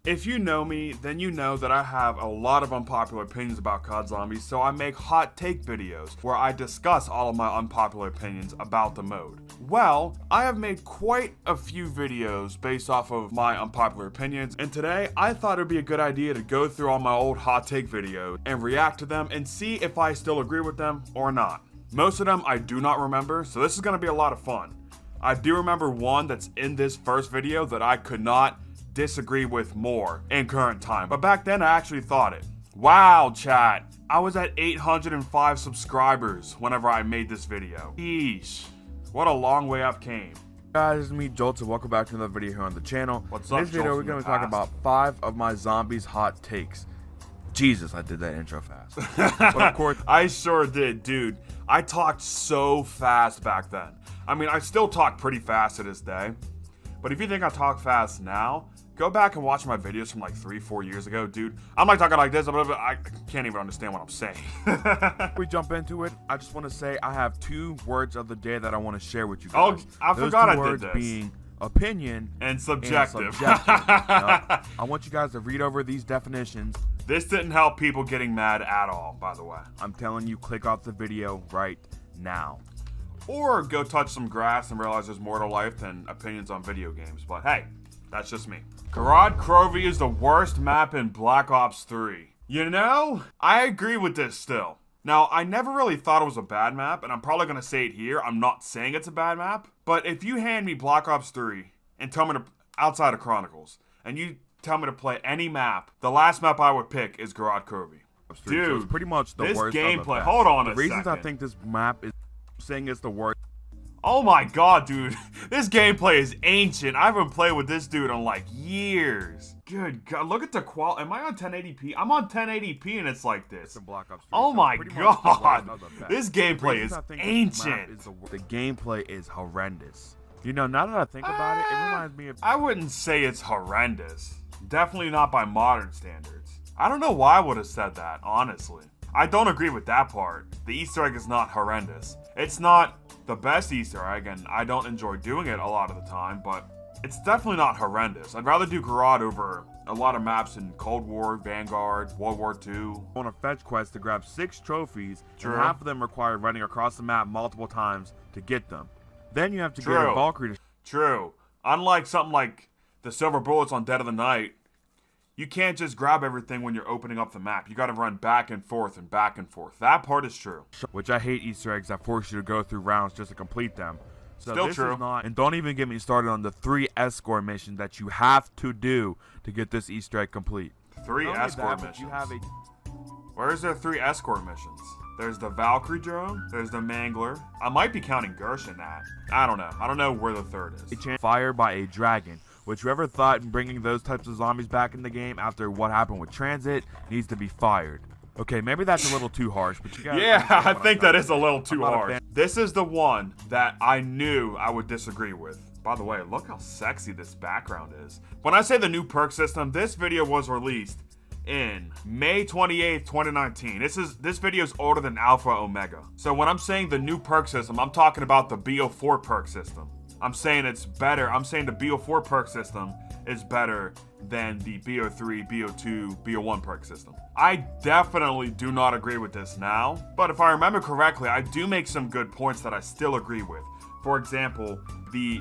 If you know me, then you know that I have a lot of unpopular opinions about COD Zombies, so I make hot take videos where I discuss all of my unpopular opinions about the mode. Well, I have made quite a few videos based off of my unpopular opinions, and today I thought it would be a good idea to go through all my old hot take videos and react to them and see if I still agree with them or not. Most of them I do not remember, so this is going to be a lot of fun. I do remember one that's in this first video that I could not disagree with more in current time, but back then I actually thought it. Wow, chat, I was at 805 subscribers whenever I made this video. Eesh, what a long way I've came. Guys, it's me, Joltz, and welcome back to another video here on the channel. What's in up, this video, Joltz we're going to talk about 5 of my zombies hot takes. Jesus, I did that intro fast. But of course, I sure did, dude. I talked so fast back then. I mean, I still talk pretty fast to this day. But if you think I talk fast now, go back and watch my videos from like 3-4 years ago, dude. I'm like talking like this, but I can't even understand what I'm saying. before we jump into it, I just want to say I have 2 words of the day that I want to share with you guys. Oh, I forgot I did words this. Being opinion and subjective. I want you guys to read over these definitions. This didn't help people getting mad at all, by the way. I'm telling you, click off the video right now. Or go touch some grass and realize there's more to life than opinions on video games. But hey, that's just me. Garad Crovey is the worst map in Black Ops 3. You know, I agree with this still. Now, I never really thought it was a bad map, and I'm probably going to say it here. I'm not saying it's a bad map. But if you hand me Black Ops 3 and tell me to, outside of Chronicles, and you tell me to play any map, the last map I would pick is Garad Crovey. Dude, so it's pretty much the this worst gameplay. of the best. Hold on a The reasons second. I think this map is saying it's the worst. Oh my god, dude. This gameplay is ancient. I haven't played with this dude in like years. Good god, look at the quality. Am I on 1080p? I'm on 1080p and it's like this. Black Ops 3, Oh so my pretty much the god. worst of the best. This The gameplay reasons is I think this map ancient. is the gameplay is horrendous. You know, now that I think about it, it reminds me of... I wouldn't say it's horrendous. Definitely not by modern standards. I don't know why I would have said that, honestly. I don't agree with that part. The Easter egg is not horrendous. It's not the best Easter egg, and I don't enjoy doing it a lot of the time, but it's definitely not horrendous. I'd rather do Garad over a lot of maps in Cold War, Vanguard, World War II. On a fetch quest to grab 6 trophies, True. and half of them require running across the map multiple times to get them. Then you have to True. get a Valkyrie to... True. Unlike something like the Silver Bullets on Dead of the Night, you can't just grab everything when you're opening up the map. You gotta run back and forth and back and forth. That part is true. Which I hate Easter eggs that force you to go through rounds just to complete them. So Still this true. Is not, and don't even get me started on the 3 escort missions that you have to do to get this Easter egg complete. 3 Not only escort that, but missions. you have a... Where's there 3 escort missions? There's the Valkyrie drone, there's the Mangler. I might be counting Gersh in that. I don't know. I don't know where the third is. Fire by a dragon. Which whoever thought in bringing those types of zombies back in the game after what happened with Tranzit needs to be fired. Okay, maybe that's a little too harsh, but you guys... Yeah, I think that is a little too not a hard. fan. This is the one that I knew I would disagree with. By the way, look how sexy this background is. When I say the new perk system, this video was released in May 28th, 2019. This video is older than Alpha Omega. So when I'm saying the new perk system, I'm talking about the BO4 perk system. I'm saying it's better. I'm saying the BO4 perk system is better than the BO3, BO2, BO1 perk system. I definitely do not agree with this now, but if I remember correctly, I do make some good points that I still agree with. For example, the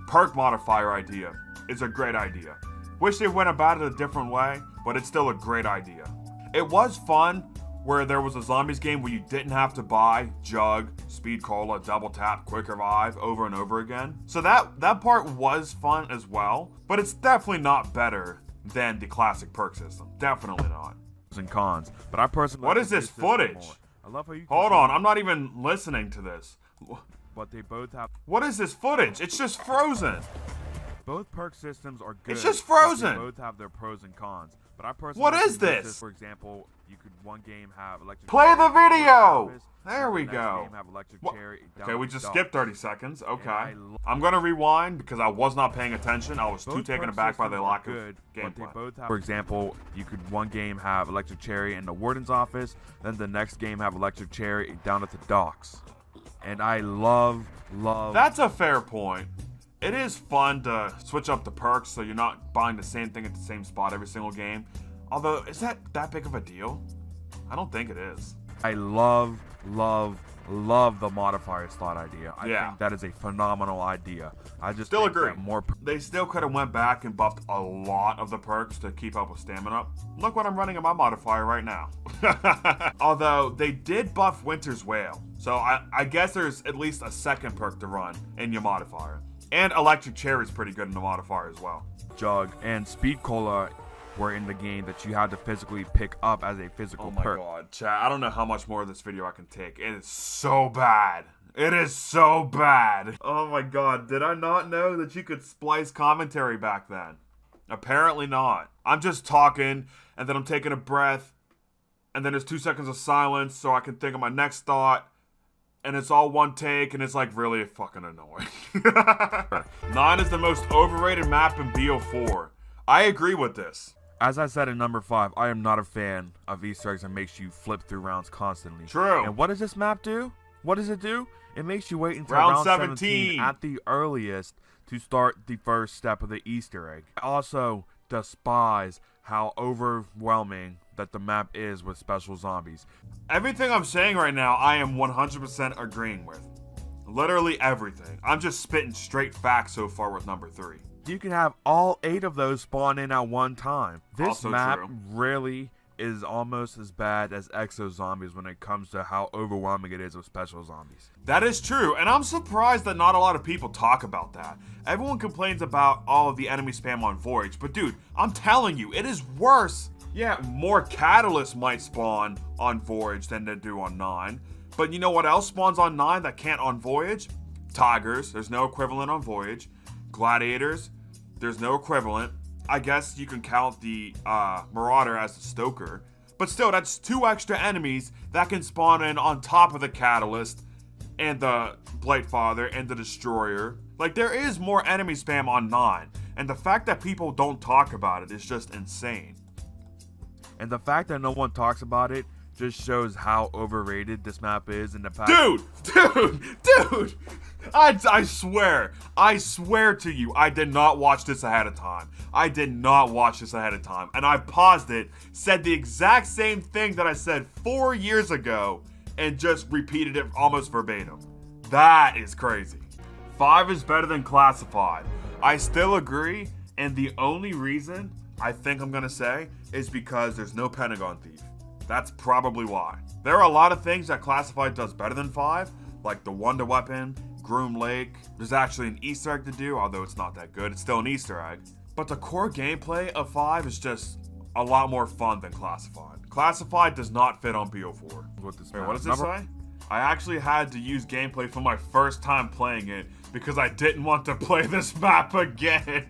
perk modifier idea is a great idea. Wish they went about it a different way, but it's still a great idea. It was fun where there was a zombies game where you didn't have to buy Jug, Speed Cola, Double Tap, Quick Revive over and over again. So that part was fun as well, but it's definitely not better than the classic perk system. Definitely not. And cons, but I personally... What is this footage? I love how you... Hold on, I'm not even listening to this. But they both have... What is this footage? It's just frozen. Both perk systems are good. It's just but frozen. They both have their pros and cons. But I personally... What is think this? For example, you could one game have electric... Play the Cherry, video! Office, There we the next go. Game have electric What? cherry, Okay, down we to just Dogs. skipped 30 seconds. Okay. I I'm gonna rewind because I was not paying attention. I was too Both taken perk aback by the systems are lack of good, but they gameplay. both have... For example, you could one game have electric cherry in the warden's office, then the next game have electric cherry down at the docks. And I love... That's a fair point. It is fun to switch up the perks so you're not buying the same thing at the same spot every single game. Although, is that big of a deal? I don't think it is. I love the modifier slot idea. I think that is a phenomenal idea. I just still think agree. that more They still could have went back and buffed a lot of the perks to keep up with stamina. Look what I'm running in my modifier right now. Although they did buff Winter's Wail, so I guess there's at least a second perk to run in your modifier. And Electric Chair is pretty good in the modifier as well. Jug and Speed Cola were in the game that you had to physically pick up as a physical perk. Oh my god, chat, I don't know how much more of this video I can take. It is so bad. It is so bad. Oh my god, did I not know that you could splice commentary back then? Apparently not. I'm just talking, and then I'm taking a breath, and then there's 2 seconds of silence so I can think of my next thought, and it's all one take, and it's like really fucking annoying. 9 is the most overrated map in BO4. I agree with this. As I said in number 5, I am not a fan of Easter eggs that makes you flip through rounds constantly. True. And what does this map do? What does it do? It makes you wait until round round 17 at the earliest to start the first step of the Easter egg. I also despise how overwhelming that the map is with special zombies. Everything I'm saying right now, I am 100% agreeing with. Literally everything. I'm just spitting straight facts so far with number 3. You can have all 8 of those spawn in at one time. This Also map true. really is almost as bad as Exo Zombies when it comes to how overwhelming it is with special zombies. That is true, and I'm surprised that not a lot of people talk about that. Everyone complains about all of the enemy spam on Voyage, but dude, I'm telling you, it is worse. Yeah, more catalysts might spawn on Voyage than they do on 9, but you know what else spawns on 9 that can't on Voyage? Tigers, there's no equivalent on Voyage. Gladiators, there's no equivalent. I guess you can count the Marauder as the Stoker. But still, that's 2 extra enemies that can spawn in on top of the Catalyst and the Blightfather and the Destroyer. Like, there is more enemy spam on 9. And the fact that people don't talk about it is just insane. And the fact that no one talks about it just shows how overrated this map is in the past. Dude! I swear to you, I did not watch this ahead of time. And I paused it, said the exact same thing that I said 4 years ago, and just repeated it almost verbatim. That is crazy. 5 is better than Classified. I still agree, and the only reason I think I'm gonna say is because there's no Pentagon Thief. That's probably why. There are a lot of things that Classified does better than 5, like the Wonder Weapon, Groom Lake. There's actually an Easter egg to do, although it's not that good. It's still an Easter egg. But the core gameplay of 5 is just a lot more fun than Classified. Classified does not fit on BO4. Wait, what does this say? I actually had to use gameplay for my first time playing it because I didn't want to play this map again.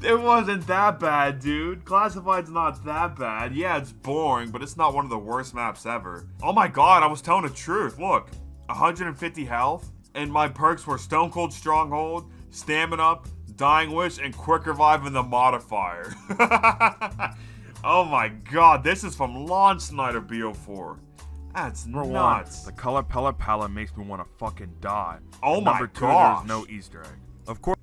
It wasn't that bad, dude. Classified's not that bad. Yeah, it's boring, but it's not one of the worst maps ever. Oh my god, I was telling the truth. Look, 150 health, and my perks were Stone Cold Stronghold, Stamina, Dying Wish, and Quick Revive in the modifier. Oh my god, this is from launch night of BO4. That's nuts. The color palette makes me want to fucking die. Oh my Number 2, gosh. there's no Easter egg. Of course.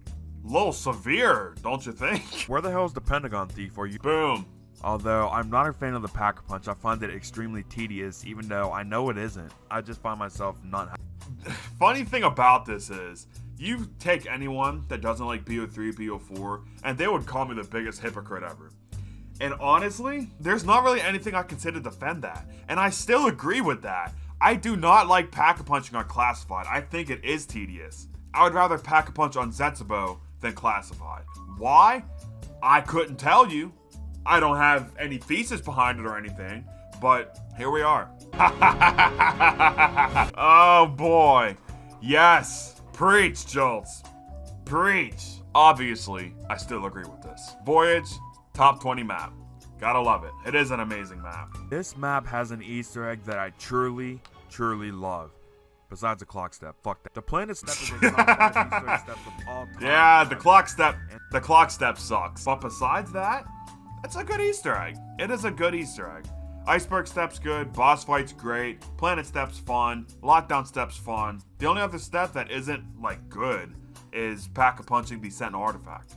Little severe, don't you think? Where the hell is the Pentagon Thief? Are you? Boom. Although I'm not a fan of the Pack-a-Punch, I find it extremely tedious, even though I know it isn't. I just find myself not. Funny thing about this is, you take anyone that doesn't like BO3, BO4, and they would call me the biggest hypocrite ever. And honestly, there's not really anything I can say to defend that. And I still agree with that. I do not like Pack-a-Punching on Classified. I think it is tedious. I would rather Pack-a-Punch on Zetsubo than Classified. Why? I couldn't tell you. I don't have any thesis behind it or anything, but here we are. Oh boy. Yes. Preach, Joltz. Preach. Obviously, I still agree with this. Voyage, top 20 map. Gotta love it. It is an amazing map. This map has an Easter egg that I truly love. Besides the clock step. Fuck that. The planet step is a top 5 Easter egg steps of all time. Yeah, the clock step sucks. But besides that, it's a good Easter egg. It is a good Easter egg. Iceberg step's good, boss fight's great, planet step's fun, lockdown step's fun. The only other step that isn't, like, good is pack-a-punching the Sentinel artifact.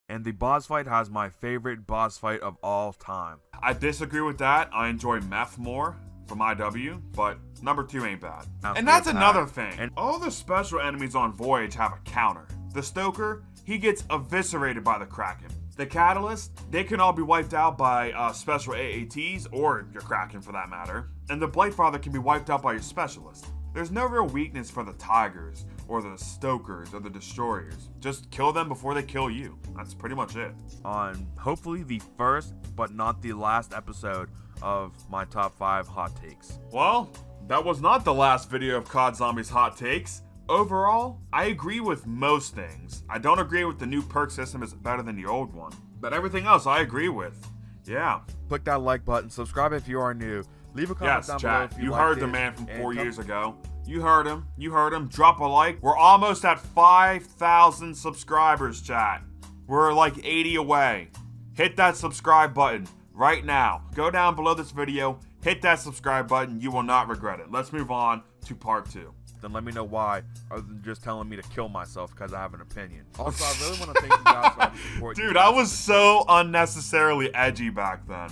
And the boss fight has my favorite boss fight of all time. I disagree with that. I enjoy Meth more from IW, but number 2 ain't bad. And that's another thing. And all the special enemies on Voyage have a counter. The Stoker, he gets eviscerated by the Kraken. The Catalyst, they can all be wiped out by special AATs, or your Kraken for that matter. And the Blightfather can be wiped out by your Specialist. There's no real weakness for the Tigers, or the Stokers, or the Destroyers. Just kill them before they kill you. That's pretty much it. On hopefully the first, but not the last episode of my top 5 hot takes. Well, that was not the last video of COD Zombies Hot Takes. Overall, I agree with most things. I don't agree with the new perk system is better than the old one. But everything else I agree with. Yeah. Click that like button, subscribe if you are new, leave a comment down below if you heard the man from 4 years ago. You heard him. Drop a like. We're almost at 5,000 subscribers, chat. We're like 80 away. Hit that subscribe button right now. Go down below this video, hit that subscribe button. You will not regret it. Let's move on to part 2. Then let me know why, other than just telling me to kill myself because I have an opinion. Also, I really want to thank you guys for all the support. Dude, I was so unnecessarily edgy back then.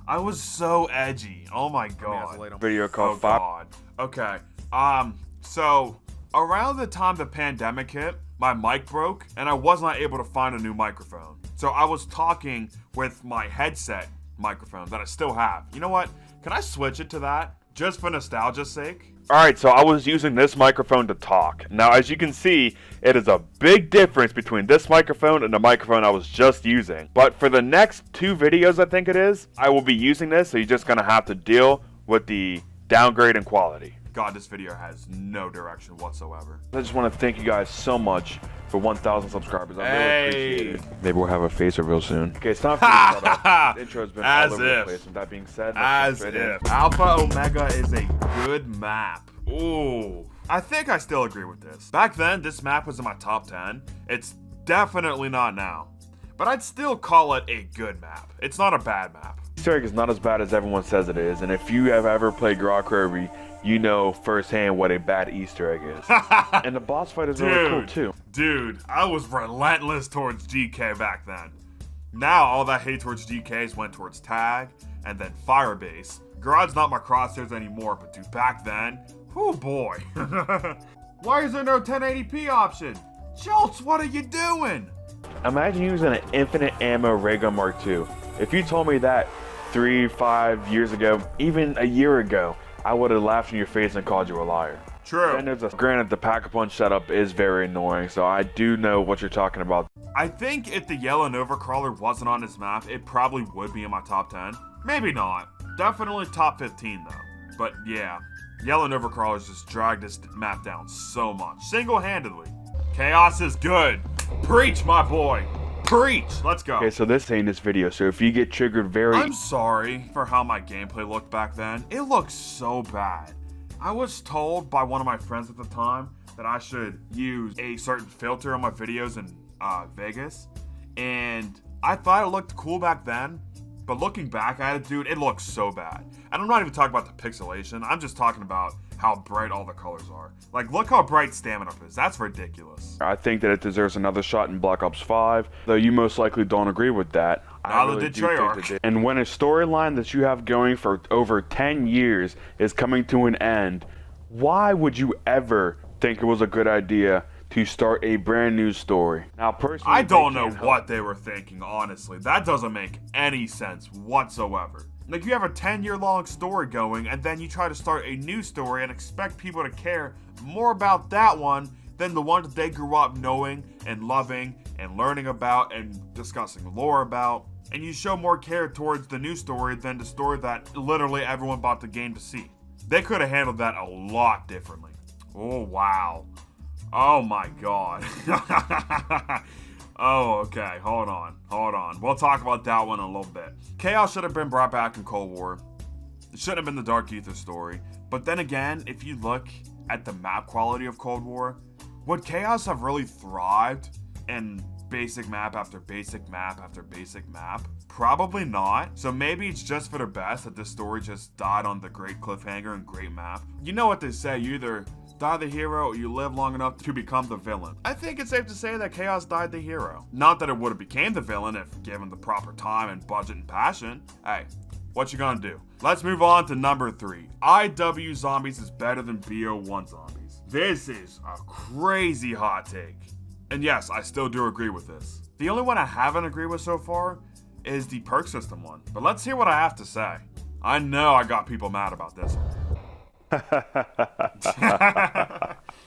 I was so edgy. Oh my god. Video called 5. God. Okay. So around the time the pandemic hit, my mic broke and I was not able to find a new microphone. So I was talking with my headset microphone that I still have. You know what? Can I switch it to that just for nostalgia's sake? Alright, so I was using this microphone to talk. Now, as you can see, it is a big difference between this microphone and the microphone I was just using. But for the next 2 videos, I think it is, I will be using this, so you're just going to have to deal with the downgrade in quality. God, this video has no direction whatsoever. I just want to thank you guys so much for 1,000 subscribers. I really appreciate it. Maybe we'll have a face reveal soon. Okay, it's time for me to shut up. The intro's been all over the place. With that being said, as if Alpha Omega is a good map. Ooh. I think I still agree with this. Back then, this map was in my top 10. It's definitely not now. But I'd still call it a good map. It's not a bad map. Easter egg is not as bad as everyone says it is, and if you have ever played Grok Kirby, you know firsthand what a bad Easter egg is. And the boss fight is really cool too. Dude, I was relentless towards GK back then. Now all that hate towards GKs went towards Tag and then Firebase. Grad's not my crosshairs anymore, but dude, back then, oh boy. Why is there no 1080p option? Joltz, what are you doing? Imagine using an infinite ammo ray gun Mark II. If you told me that 3-5 years ago, even a year ago, I would have laughed in your face and called you a liar. True. And granted, the pack-a-punch setup is very annoying, so I do know what you're talking about. I think if the Yellow Nova Crawler wasn't on this map, it probably would be in my top 10. Maybe not. Definitely top 15 though. But yeah, Yellow Nova Crawlers just dragged this map down so much, single-handedly. Chaos is good. Preach, my boy. Preach. Let's go. Okay, so this ain't this video, so if you get triggered I'm sorry for how my gameplay looked back then. It looked so bad. I was told by one of my friends at the time that I should use a certain filter on my videos in Vegas. And I thought it looked cool back then. But looking back at it, dude, it looks so bad. And I'm not even talking about the pixelation. I'm just talking about how bright all the colors are. Like, look how bright Stamina Up is. That's ridiculous. I think that it deserves another shot in Black Ops 5, though you most likely don't agree with that. Neither did Treyarch. And when a storyline that you have going for over 10 years is coming to an end, why would you ever think it was a good idea to start a brand new story? Now, personally, I don't know what they were thinking, honestly. That doesn't make any sense whatsoever. Like, you have a 10-year-long story going, and then you try to start a new story and expect people to care more about that one than the one that they grew up knowing and loving and learning about and discussing lore about. And you show more care towards the new story than the story that literally everyone bought the game to see. They could have handled that a lot differently. Oh, wow. Oh, my God. Oh, okay. Hold on. We'll talk about that one in a little bit. Chaos should have been brought back in Cold War. It shouldn't have been the Dark Aether story. But then again, if you look at the map quality of Cold War, would Chaos have really thrived in just basic map after basic map after basic map? Probably not. So maybe it's just for the best that this story just died on the great cliffhanger and great map. You know what they say, you either die the hero or you live long enough to become the villain. I think it's safe to say that Chaos died the hero. Not that it would have became the villain if given the proper time and budget and passion. Hey, what you gonna do? Let's move on to number 3. IW Zombies is better than BO1 Zombies. This is a crazy hot take. And yes, I still do agree with this. The only one I haven't agreed with so far is the perk system one. But let's hear what I have to say. I know I got people mad about this one.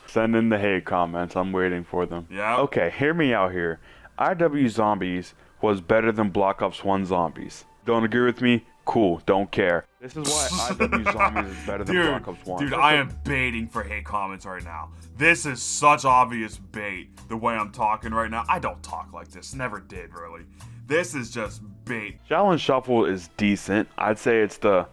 Send in the hate comments. I'm waiting for them. Yeah. Okay, hear me out here. IW Zombies was better than Black Ops 1 Zombies. Don't agree with me? Cool, don't care. This is why IW Zombies is better than Black Ops 1. Dude, I am baiting for hate comments right now. This is such obvious bait, the way I'm talking right now. I don't talk like this, never did really. This is just bait. Challenge Shuffle is decent. I'd say it's the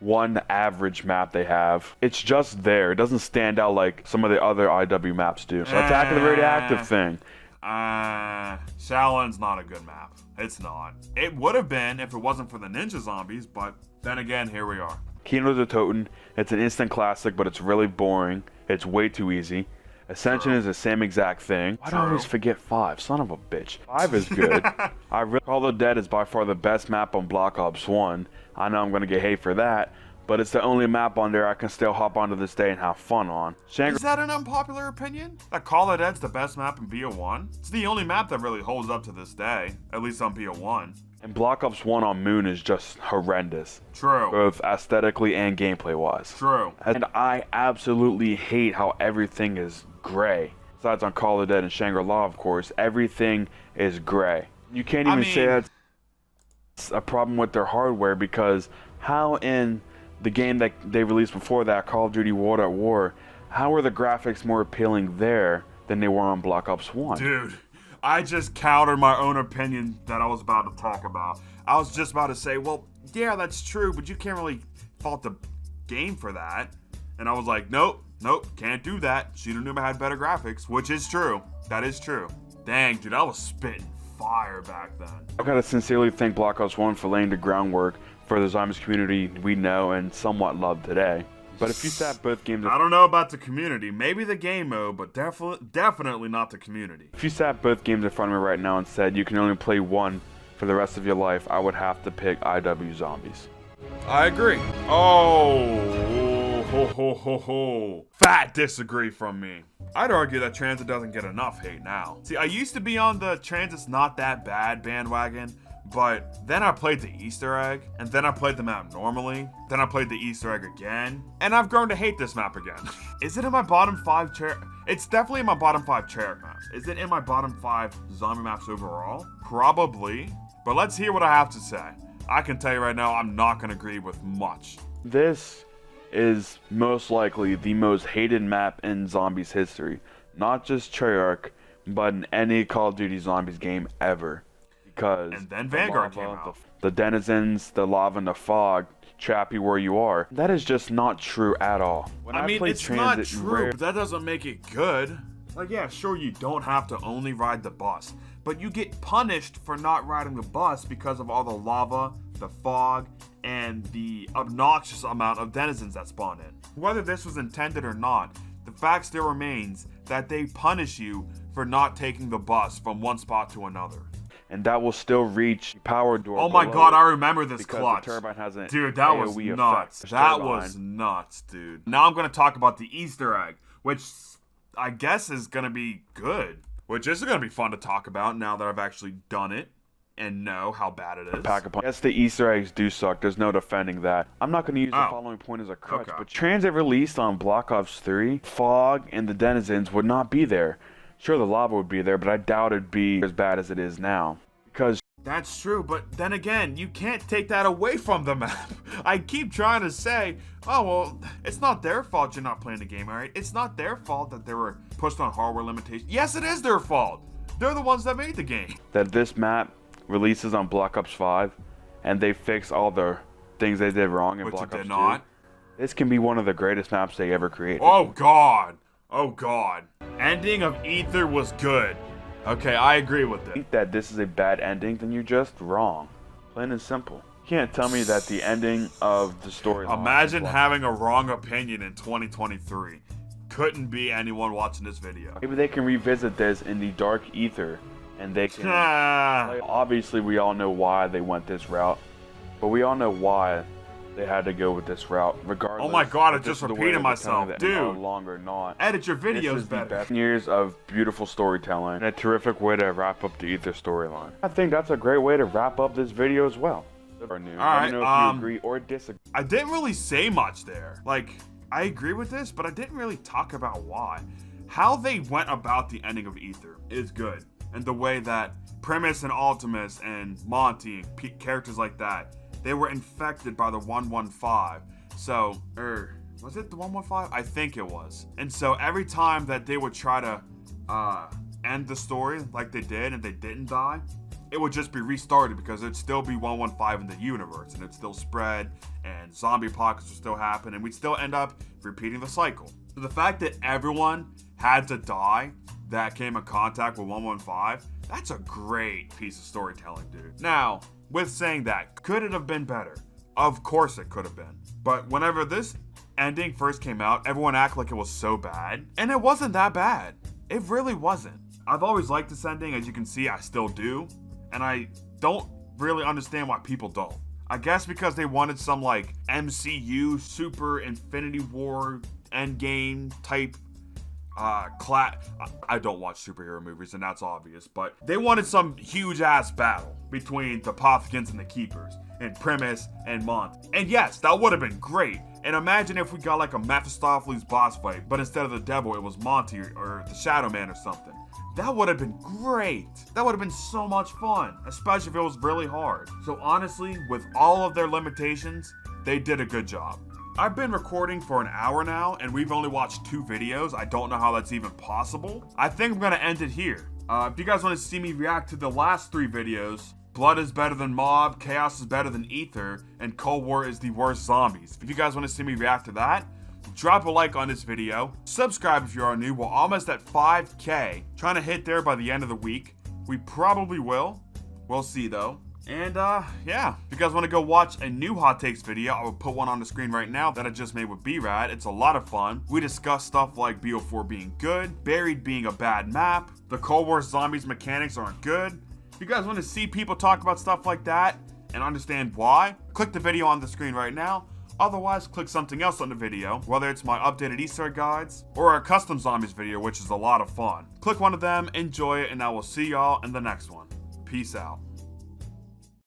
one average map they have. It's just there. It doesn't stand out like some of the other IW maps do. So Attack of the Radioactive thing. Shallon's not a good map. It's not. It would have been if it wasn't for the Ninja Zombies, but then again, here we are. Kino the Toten. It's an instant classic, but it's really boring. It's way too easy. Ascension is the same exact thing. Why do I always forget 5? Son of a bitch. 5 is good. Call of the Dead is by far the best map on Black Ops 1. I know I'm gonna get hate for that, but it's the only map on there I can still hop onto this day and have fun on. Is that an unpopular opinion? That Call of Dead's the best map in BO1? It's the only map that really holds up to this day, at least on BO1. And Black Ops 1 on Moon is just horrendous. True. Both aesthetically and gameplay wise. True. And I absolutely hate how everything is gray. Besides on Call of Dead and Shangri-La, of course, everything is gray. You can't even say that's a problem with their hardware, because how in the game that they released before that, Call of Duty World at War, how are the graphics more appealing there than they were on Black Ops 1? Dude, I just countered my own opinion that I was about to talk about. I was just about to say, well, yeah, that's true, but you can't really fault the game for that. And I was like, nope, can't do that. Shiranuma had better graphics, which is true. That is true. Dang, dude, I was spitting fire back then. I gotta sincerely thank Black Ops 1 for laying the groundwork for the Zombies community we know and somewhat love today. But if you sat both games... I don't know about the community. Maybe the game mode, but definitely not the community. If you sat both games in front of me right now and said you can only play one for the rest of your life, I would have to pick IW Zombies. I agree. Oh, ho, ho, ho, ho. Fat disagree from me. I'd argue that Tranzit doesn't get enough hate now. See, I used to be on the Tranzit's not that bad bandwagon, but then I played the Easter egg, and then I played the map normally, then I played the Easter egg again, and I've grown to hate this map again. Is it in my bottom 5 It's definitely in my bottom 5 Cherok maps. Is it in my bottom 5 zombie maps overall? Probably, but let's hear what I have to say. I can tell you right now, I'm not gonna agree with much. This is most likely the most hated map in Zombies history. Not just Treyarch, but in any Call of Duty Zombies game ever. Because and then Vanguard came out. The denizens, the lava, and the fog trap you where you are. That is just not true at all. When I mean, it's Tranzit, not true, but that doesn't make it good. Like, yeah, sure, you don't have to only ride the bus, but you get punished for not riding the bus because of all the lava, the fog, and the obnoxious amount of denizens that spawn in. Whether this was intended or not, the fact still remains that they punish you for not taking the bus from one spot to another. And that will still reach power door. Oh my god, I remember this clutch. The turbine has an dude, that was nuts. That was nuts, dude. Now I'm going to talk about the Easter egg, which I guess is going to be good. Which is going to be fun to talk about now that I've actually done it and know how bad it is. Yes, the Easter eggs do suck. There's no defending that. I'm not going to use the following point as a crutch, but Tranzit released on Black Ops 3, fog and the denizens would not be there. Sure, the lava would be there, but I doubt it'd be as bad as it is now. Because that's true, but then again, you can't take that away from the map. I keep trying to say, oh, well, it's not their fault you're not playing the game, alright? It's not their fault that they were pushed on hardware limitations. Yes, it is their fault. They're the ones that made the game. That this map releases on Black Ops 5, and they fix all the things they did wrong in Black Ops 2. This can be one of the greatest maps they ever created. Oh, God. Oh, God. Ending of AETHER was good. Okay, I agree with it. Think that this is a bad ending, then you're just wrong. Plain and simple. You can't tell me that the ending of the story. Imagine having a wrong opinion in 2023. Couldn't be anyone watching this video. Maybe they can revisit this in the dark ether, and they can. Obviously, we all know why they went this route, but we all know why they had to go with this route, regardless. Oh my god, I if just this is the way repeated that they're myself. telling it, no Dude, longer not. edit your This videos is the better. best years of beautiful storytelling and a terrific way to wrap up the Ether storyline. I think that's a great way to wrap up this video as well. Let me know if you agree or disagree. I didn't really say much there. Like, I agree with this, but I didn't really talk about why. How they went about the ending of Ether is good. And the way that Primus and Ultimus and Monty and characters like that, they were infected by the 115. So, was it the 115? I think it was. And so every time that they would try to end the story like they did and they didn't die, it would just be restarted because it'd still be 115 in the universe and it'd still spread and zombie apocalypse would still happen and we'd still end up repeating the cycle. So the fact that everyone had to die that came in contact with 115, that's a great piece of storytelling, dude. Now, with saying that, could it have been better? Of course it could have been. But whenever this ending first came out, everyone acted like it was so bad. And it wasn't that bad. It really wasn't. I've always liked this ending, as you can see, I still do. And I don't really understand why people don't. I guess because they wanted some like MCU, Super Infinity War, Endgame type I don't watch superhero movies and that's obvious, but they wanted some huge ass battle between the Apothicons and the Keepers and Primus and Monty. And yes, that would have been great. And imagine if we got like a Mephistopheles boss fight, but instead of the devil, it was Monty or the Shadow Man or something. That would have been great. That would have been so much fun, especially if it was really hard. So honestly, with all of their limitations, they did a good job. I've been recording for an hour now, and we've only watched 2 videos. I don't know how that's even possible. I think I'm gonna end it here. If you guys want to see me react to the last 3 videos, Blood is better than Mob, Chaos is better than Ether, and Cold War is the worst zombies. If you guys want to see me react to that, drop a like on this video. Subscribe if you are new. We're almost at 5K. Trying to hit there by the end of the week. We probably will. We'll see though. And yeah, if you guys want to go watch a new Hot Takes video, I will put one on the screen right now that I just made with B-Rad. It's a lot of fun. We discuss stuff like BO4 being good, Buried being a bad map, the Cold War Zombies mechanics aren't good. If you guys want to see people talk about stuff like that and understand why, click the video on the screen right now. Otherwise, click something else on the video, whether it's my updated Easter egg guides or a custom zombies video, which is a lot of fun. Click one of them, enjoy it, and I will see y'all in the next one. Peace out.